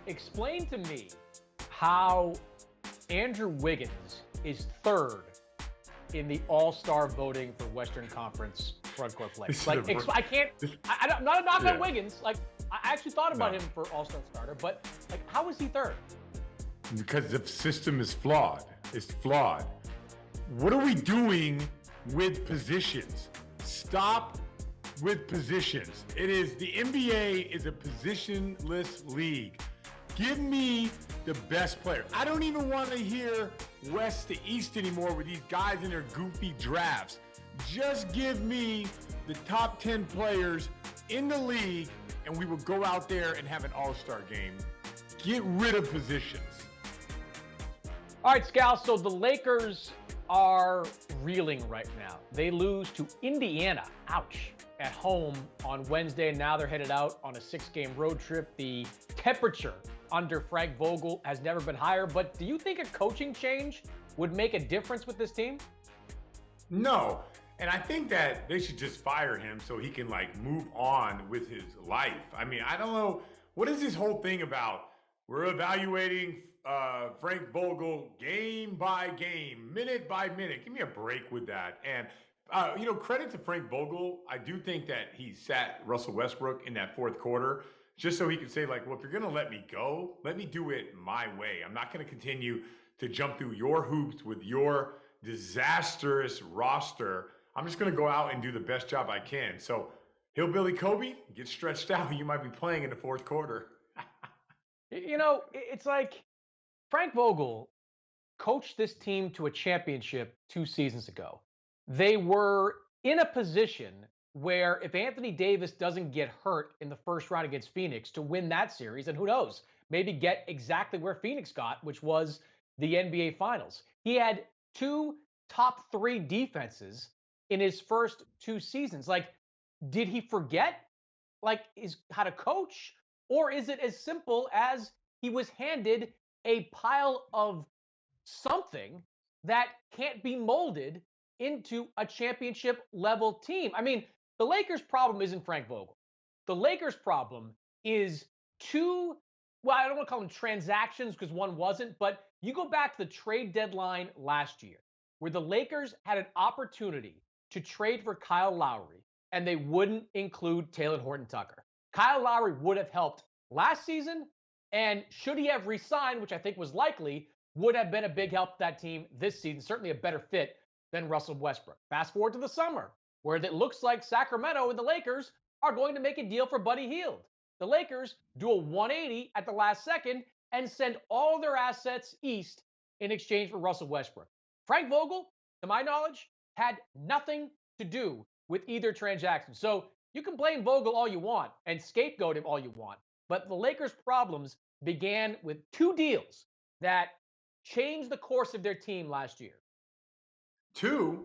explain to me how Andrew Wiggins is third in the All-Star voting for Western Conference frontcourt play. I'm not a knock on Wiggins. Like, I actually thought about him for All-Star starter, but like, how is he third? Because the system is flawed. It's flawed. What are we doing with positions? Stop with positions. The NBA is a positionless league. Give me the best player. I don't even want to hear west to east anymore with these guys in their goofy drafts. Just give me the top 10 players in the league, and we will go out there and have an all-star game. Get rid of positions. All right, Scal, so the Lakers are reeling right now. They lose to Indiana, ouch, at home on Wednesday. Now they're headed out on a 6-game road trip. The temperature under Frank Vogel has never been higher, but do you think a coaching change would make a difference with this team? No, and I think that they should just fire him so he can move on with his life. I mean, I don't know, what is this whole thing about? We're evaluating Frank Vogel game by game, minute by minute. Give me a break with that. And credit to Frank Vogel. I do think that he sat Russell Westbrook in that fourth quarter just so he could say, well, if you're going to let me go, let me do it my way. I'm not going to continue to jump through your hoops with your disastrous roster. I'm just going to go out and do the best job I can. So Hillbilly Kobe, get stretched out. You might be playing in the fourth quarter. It's like Frank Vogel coached this team to a championship 2 seasons ago. They were in a position where if Anthony Davis doesn't get hurt in the first round against Phoenix to win that series, and who knows, maybe get exactly where Phoenix got, which was the NBA Finals. He had 2 top 3 defenses in his first 2 seasons. Did he forget how to coach? Or is it as simple as he was handed a pile of something that can't be molded into a championship level team? I mean, the Lakers' problem isn't Frank Vogel. The Lakers' problem is I don't want to call them transactions because one wasn't, but you go back to the trade deadline last year where the Lakers had an opportunity to trade for Kyle Lowry and they wouldn't include Talen Horton-Tucker. Kyle Lowry would have helped last season, and should he have re-signed, which I think was likely, would have been a big help to that team this season, certainly a better fit than Russell Westbrook. Fast forward to the summer, where it looks like Sacramento and the Lakers are going to make a deal for Buddy Hield. The Lakers do a 180 at the last second and send all their assets east in exchange for Russell Westbrook. Frank Vogel, to my knowledge, had nothing to do with either transaction. So you can blame Vogel all you want and scapegoat him all you want, but the Lakers' problems began with 2 deals that changed the course of their team last year. 2,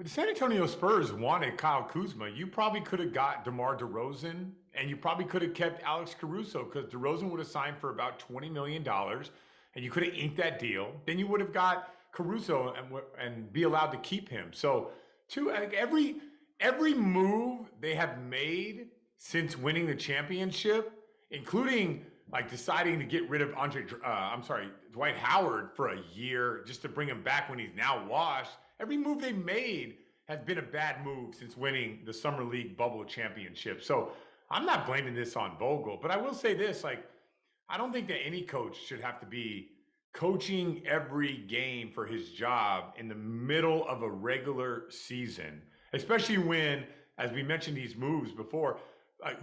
the San Antonio Spurs wanted Kyle Kuzma. You probably could have got DeMar DeRozan, and you probably could have kept Alex Caruso because DeRozan would have signed for about $20 million, and you could have inked that deal. Then you would have got Caruso and be allowed to keep him. So, every move they have made since winning the championship, including deciding to get rid of Dwight Howard for a year just to bring him back when he's now washed. Every move they made has been a bad move since winning the Summer League bubble championship. So I'm not blaming this on Vogel, but I will say this, I don't think that any coach should have to be coaching every game for his job in the middle of a regular season, especially when, as we mentioned these moves before,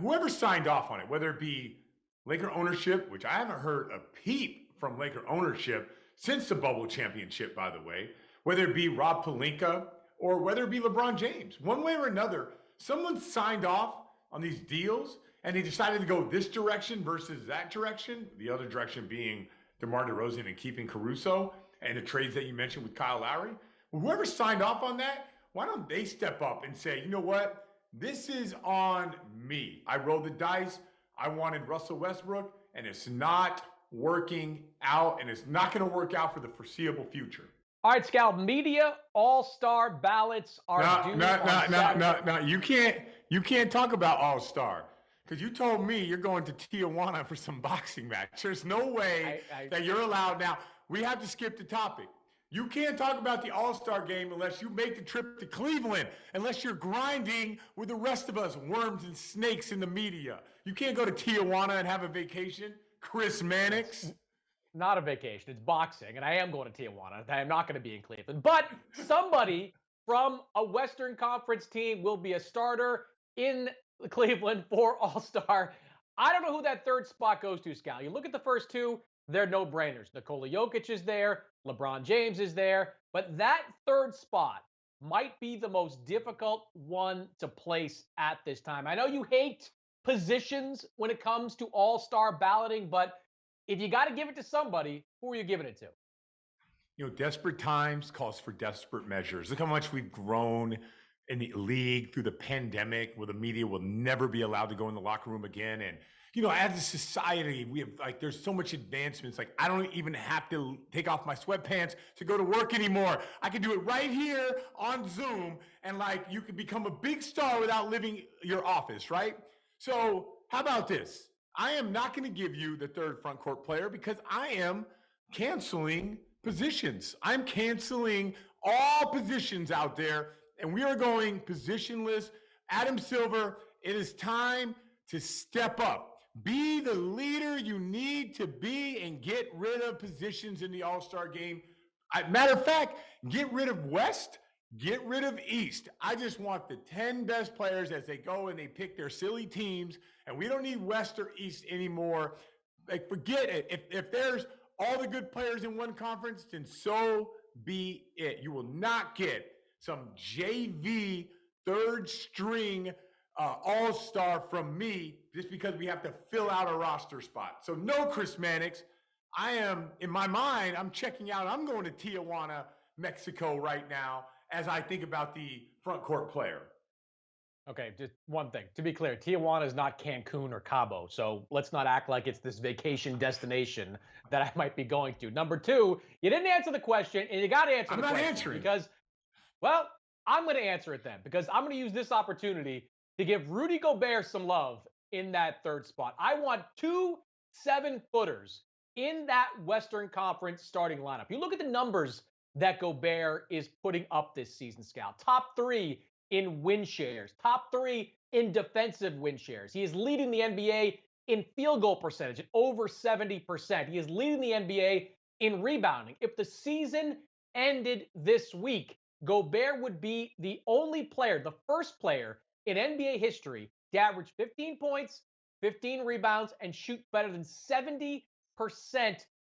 whoever signed off on it, whether it be Laker ownership, which I haven't heard a peep from Laker ownership since the bubble championship, by the way, whether it be Rob Pelinka or whether it be LeBron James, one way or another, someone signed off on these deals and they decided to go this direction versus that direction, the other direction being DeMar DeRozan and keeping Caruso and the trades that you mentioned with Kyle Lowry. Whoever signed off on that, why don't they step up and say, you know what? This is on me. I rolled the dice. I wanted Russell Westbrook, and it's not working out, and it's not going to work out for the foreseeable future. All right, Scal, media all-star ballots are due on Saturday. No. You can't talk about all-star because you told me you're going to Tijuana for some boxing match. There's no way that you're allowed. Now, we have to skip the topic. You can't talk about the All-Star game unless you make the trip to Cleveland, unless you're grinding with the rest of us, worms and snakes in the media. You can't go to Tijuana and have a vacation. Chris Mannix. Not a vacation. It's boxing, and I am going to Tijuana. I am not going to be in Cleveland. But somebody from a Western Conference team will be a starter in Cleveland for All-Star. I don't know who that third spot goes to, Scal. You look at the first two, they're no-brainers. Nikola Jokic is there. LeBron James is there. But that third spot might be the most difficult one to place at this time. I know you hate positions when it comes to All-Star balloting, but if you got to give it to somebody, who are you giving it to? You know, desperate times calls for desperate measures. Look how much we've grown in the league through the pandemic, where the media will never be allowed to go in the locker room again. And, you know, as a society, we have there's so much advancements. Like, I don't even have to take off my sweatpants to go to work anymore. I can do it right here on Zoom. And you could become a big star without leaving your office, right? So how about this? I am not going to give you the third front court player because I am canceling positions. I'm canceling all positions out there, and we are going positionless. Adam Silver, it is time to step up. Be the leader you need to be and get rid of positions in the All-Star game. Matter of fact, get rid of West, get rid of East. I just want the 10 best players as they go and they pick their silly teams, and we don't need West or East anymore. Forget it. If there's all the good players in one conference, then so be it. You will not get some JV third string all-star from me just because we have to fill out a roster spot. So no, Chris Mannix. I am, in my mind, I'm checking out. I'm going to Tijuana, Mexico right now as I think about the front court player. Okay, just one thing. To be clear, Tijuana is not Cancun or Cabo, so let's not act like it's this vacation destination that I might be going to. Number two, you didn't answer the question, and you got to answer the question. I'm not answering. Because, well, I'm going to answer it then, because I'm going to use this opportunity to give Rudy Gobert some love in that third spot. I want 2 7-footers in that Western Conference starting lineup. You look at the numbers that Gobert is putting up this season, Scal. Top 3 in win shares, top 3 in defensive win shares. He is leading the NBA in field goal percentage at over 70%. He is leading the NBA in rebounding. If the season ended this week, Gobert would be the only player, the first player in NBA history to average 15 points, 15 rebounds, and shoot better than 70%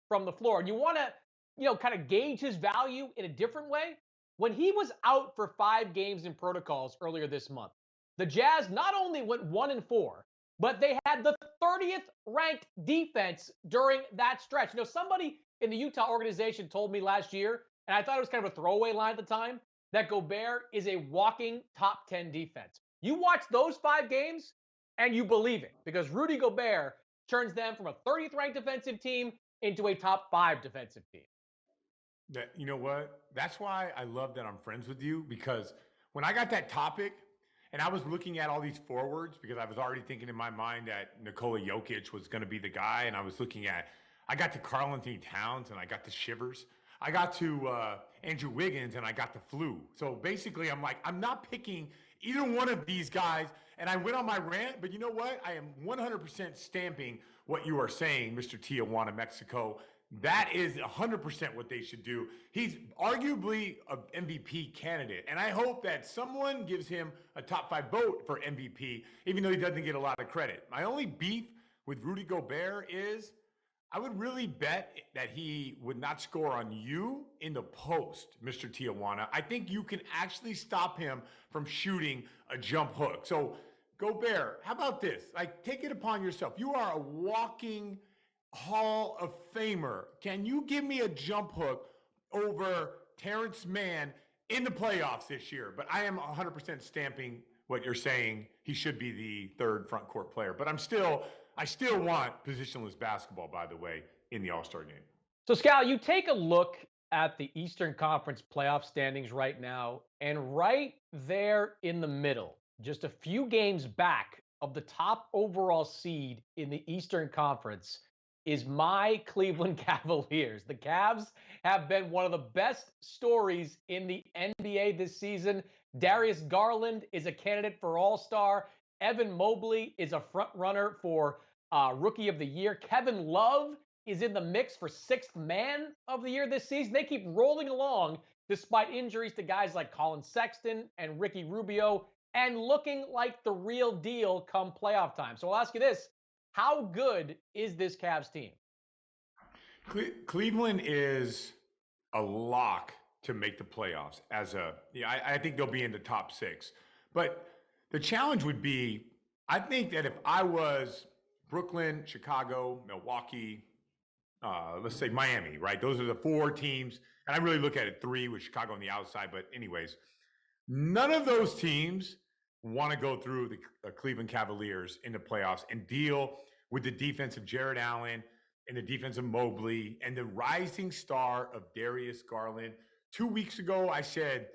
from the floor. And you want to, kind of gauge his value in a different way. When he was out for 5 games in protocols earlier this month, the Jazz not only went 1-4, but they had the 30th ranked defense during that stretch. Somebody in the Utah organization told me last year, and I thought it was kind of a throwaway line at the time, that Gobert is a walking top 10 defense. You watch those 5 games and you believe it, because Rudy Gobert turns them from a 30th ranked defensive team into a top 5 defensive team. You know what? That's why I love that I'm friends with you, because when I got that topic and I was looking at all these forwards, because I was already thinking in my mind that Nikola Jokic was going to be the guy, and I got to Karl-Anthony Towns and I got the shivers. I got to Andrew Wiggins and I got the flu. So basically I'm like, I'm not picking either one of these guys. And I went on my rant, but you know what? I am 100% stamping what you are saying, Mr. Tijuana, Mexico. That is 100% what they should do. He's arguably an MVP candidate, and I hope that someone gives him a top 5 vote for MVP, even though he doesn't get a lot of credit. My only beef with Rudy Gobert is I would really bet that he would not score on you in the post, Mr. Tijuana. I think you can actually stop him from shooting a jump hook. So, Gobert, how about this? Take it upon yourself. You are a walking Hall of Famer. Can you give me a jump hook over Terrence Mann in the playoffs this year? But I am 100% stamping what you're saying. He should be the third front court player. But I still want positionless basketball, by the way, in the All-Star game. So, Scal, you take a look at the Eastern Conference playoff standings right now, and right there in the middle, just a few games back of the top overall seed in the Eastern Conference is my Cleveland Cavaliers. The Cavs have been one of the best stories in the NBA this season. Darius Garland is a candidate for All-Star. Evan Mobley is a front runner for Rookie of the Year. Kevin Love is in the mix for Sixth Man of the Year this season. They keep rolling along despite injuries to guys like Colin Sexton and Ricky Rubio, and looking like the real deal come playoff time. So I'll ask you this. How good is this Cavs team? Cleveland is a lock to make the playoffs. I think they'll be in the top 6. But the challenge would be, I think that if I was Brooklyn, Chicago, Milwaukee, let's say Miami, right? Those are the 4 teams. And I really look at it 3 with Chicago on the outside. But anyways, none of those teams want to go through the Cleveland Cavaliers in the playoffs and deal with the defense of Jared Allen and the defense of Mobley and the rising star of Darius Garland. 2 weeks ago, I said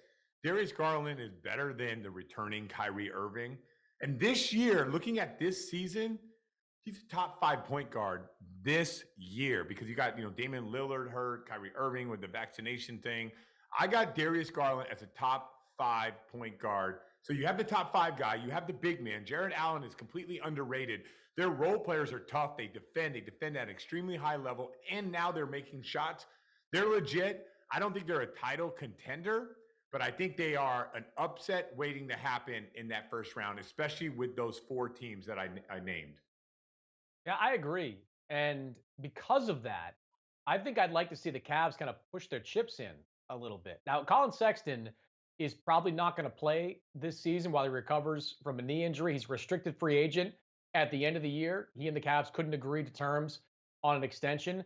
Darius Garland is better than the returning Kyrie Irving. And this year, looking at this season, he's a top 5 point guard this year because you got, Damian Lillard hurt, Kyrie Irving with the vaccination thing. I got Darius Garland as a top 5 point guard. So you have the top 5 guy, you have the big man. Jared Allen is completely underrated. Their role players are tough. They defend at an extremely high level, and now they're making shots. They're legit. I don't think they're a title contender, but I think they are an upset waiting to happen in that first round, especially with those 4 teams that I named. Yeah, I agree. And because of that, I think I'd like to see the Cavs kind of push their chips in a little bit. Now, Colin Sexton is probably not going to play this season while he recovers from a knee injury. He's a restricted free agent at the end of the year. He and the Cavs couldn't agree to terms on an extension.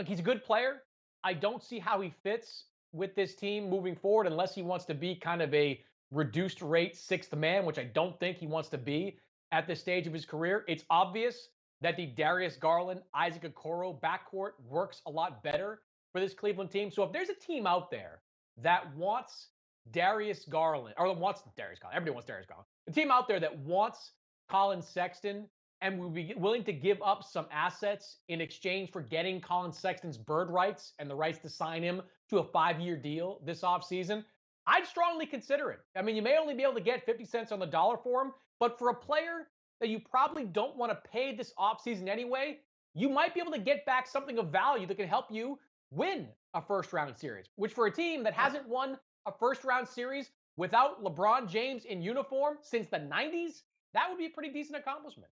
He's a good player. I don't see how he fits with this team moving forward unless he wants to be kind of a reduced rate 6th man, which I don't think he wants to be at this stage of his career. It's obvious that the Darius Garland, Isaac Okoro backcourt works a lot better for this Cleveland team. So if there's a team out there that wants Darius Garland, or wants Darius Garland, everybody wants Darius Garland. The team out there that wants Colin Sexton and will be willing to give up some assets in exchange for getting Colin Sexton's bird rights and the rights to sign him to a 5-year deal this offseason, I'd strongly consider it. I mean, you may only be able to get 50 cents on the dollar for him, but for a player that you probably don't want to pay this offseason anyway, you might be able to get back something of value that can help you win a first-round series, which for a team that hasn't won a first-round series without LeBron James in uniform since the 90s, that would be a pretty decent accomplishment.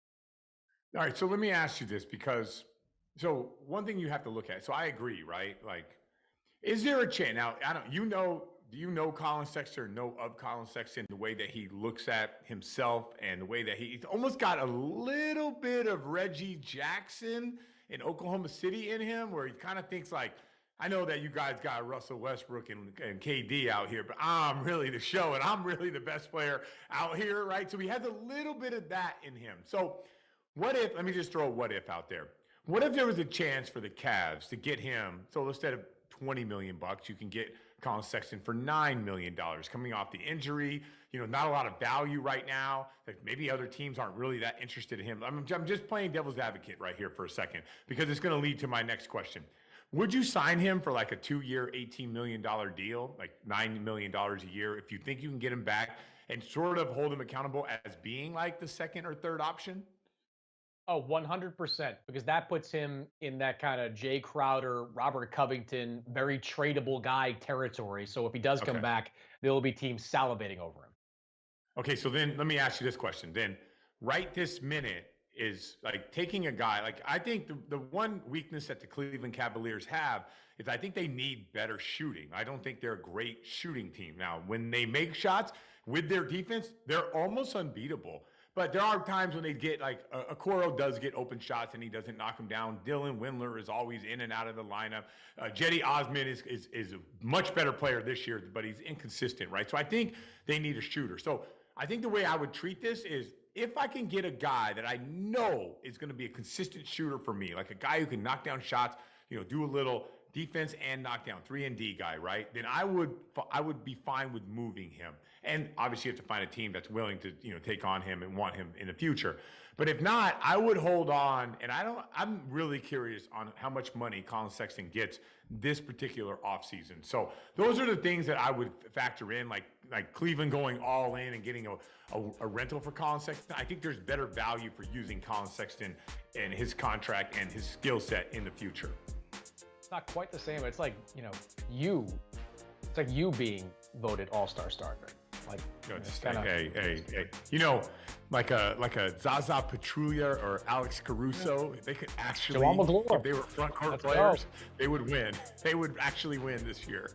All right, so let me ask you this so one thing you have to look at, so I agree, right? Like, is there a chance? Now, do you know Colin Sexton or know of Colin Sexton, the way that he looks at himself and the way that he's almost got a little bit of Reggie Jackson in Oklahoma City in him, where he kind of thinks like, I know that you guys got Russell Westbrook and KD out here, but I'm really the show and I'm really the best player out here, right? So he has a little bit of that in him. So let me just throw a what if out there. What if there was a chance for the Cavs to get him? So instead of $20 million, you can get Colin Sexton for $9 million coming off the injury. Not a lot of value right now. Like maybe other teams aren't really that interested in him. I'm just playing devil's advocate right here for a second because it's going to lead to my next question. Would you sign him for like a 2-year, $18 million deal, like $9 million a year, if you think you can get him back and sort of hold him accountable as being like the second or third option? Oh, 100%, because that puts him in that kind of Jay Crowder, Robert Covington, very tradable guy territory. So if he does come back, there will be teams salivating over him. Okay, so then let me ask you this question. Then right this minute is like taking a guy, like I think the one weakness that the Cleveland Cavaliers have is I think they need better shooting. I don't think they're a great shooting team. Now, when they make shots with their defense, they're almost unbeatable. But there are times when they get like Okoro does get open shots and he doesn't knock them down. Dylan Windler is always in and out of the lineup. Jetty Osman is a much better player this year, but he's inconsistent, right? So I think they need a shooter. So I think the way I would treat this is if I can get a guy that I know is going to be a consistent shooter for me, like a guy who can knock down shots, do a little defense and knockdown, 3-and-D guy, right? Then I would be fine with moving him. And obviously, you have to find a team that's willing to take on him and want him in the future. But if not, I would hold on. And I'm really curious on how much money Colin Sexton gets this particular offseason. So those are the things that I would factor in, like Cleveland going all in and getting a rental for Colin Sexton. I think there's better value for using Colin Sexton and his contract and his skill set in the future. It's not quite the same. It's like, it's like you being voted all-star starter. Like, hey. Like a Zaza Pachulia or Alex Caruso, if they could actually, if they were front court players, they would win. They would actually win this year.